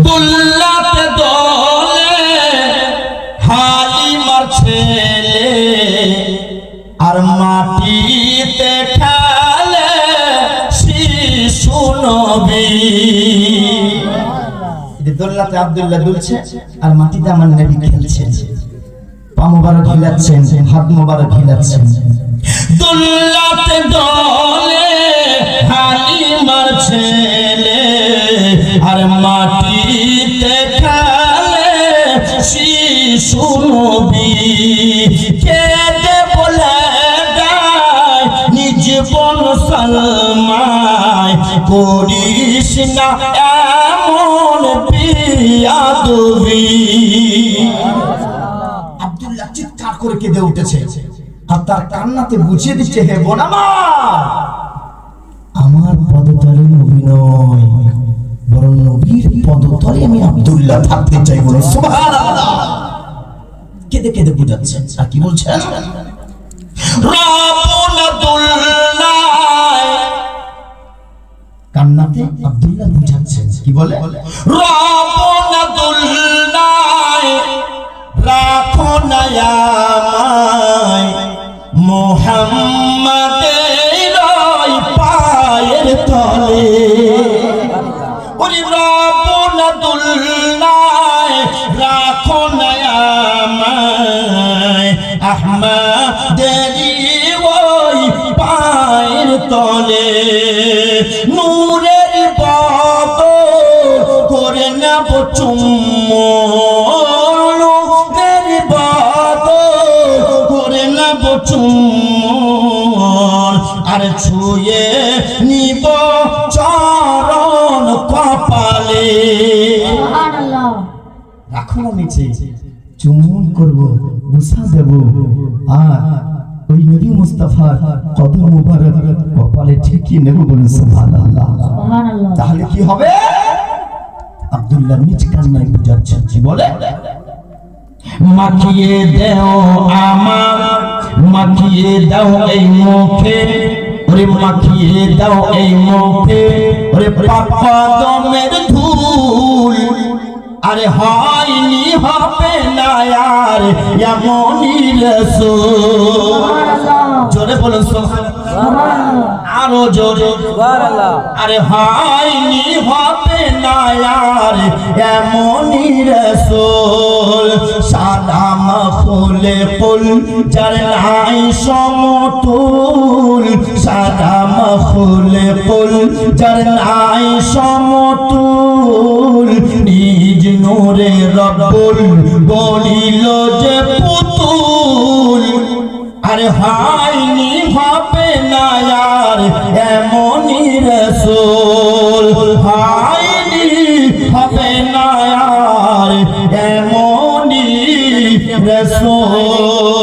দুল্লাতে দলে হালিমার ছেলে আর মাটিতে খেলে শিশু নবী। দোল্লাতে আব্দুল্লাহ দুলছে আর মাটিতে আমার নবী খেলছেন, পা মোবারক হিলাচ্ছেন, হাত মোবারক হিলাচ্ছেন। দোল্লাতে দলে হালিমার ছেলে আর মাটিতে খেলে শিশু নবী। কেঁদে বলে গায় নিজ বন সালমায়, করিস না এমন বিয়াদবি। আব্দুল্লাহ চিৎকার করে কেঁদে উঠেছে আর তার কান্নাতে বুঝিয়ে দিচ্ছে, হে বোন আমার পদতলে নবী নয়, বরং নবীর পদতলে আমি আব্দুল্লাহ থাকতে চাই। বলো সুবহানাল্লাহ। কেঁদে কেঁদে বুঝাচ্ছেন। আর কি বলছেন? কান্নাতে আব্দুল্লাহ বুঝাচ্ছেন, কি বলে? রাখো না আমায় মুহাম্মাদের পায়ের তলে। ওরে রাবনাতুল্লাহ রাখো না আমায় আহমদের ওই পায়ের তলে। নূরের বদল করে নেব চুম্বন, নূরের বদল করে নেব চুম্বন, আর ছুঁয়ে নিব চরণ কপালে। রাখো না নিচে, চুম্বন করব, বুসা দেব, আর ওই নবী মুস্তাফার কদম মুবারক কপালে ঠেকিয়ে নেব। বলুন সুবহানাল্লাহ। তাহলে কি হবে? আব্দুল্লাহ নিজ কান্নায় বুঝাচ্ছেন, কি বলে? মাখিয়ে দাও আমার, মাখিয়ে দাও এই মুখে, ওরে মাখিয়ে দাও এই মুখে, ওরে পাপা দমের ধুল। আরে হয়নি হবে না আর এমনই রাসূল। জোরে বলুন সুবহানাল্লাহ, আরো জোরে সুবহানাল্লাহ। আরে হয়নি হবে না আর এমনই রাসূল। সালাম খুলে কুল যার নাই সমতুল, সালাম খুলে কুল যার নাই সমতুল। নিজ নূরে রব্বুল বলিল যে পুতুল। আরে হয়নি হবে না আর এমনই রাসূল, হয়নি হবে না আর এমনই রাসূল।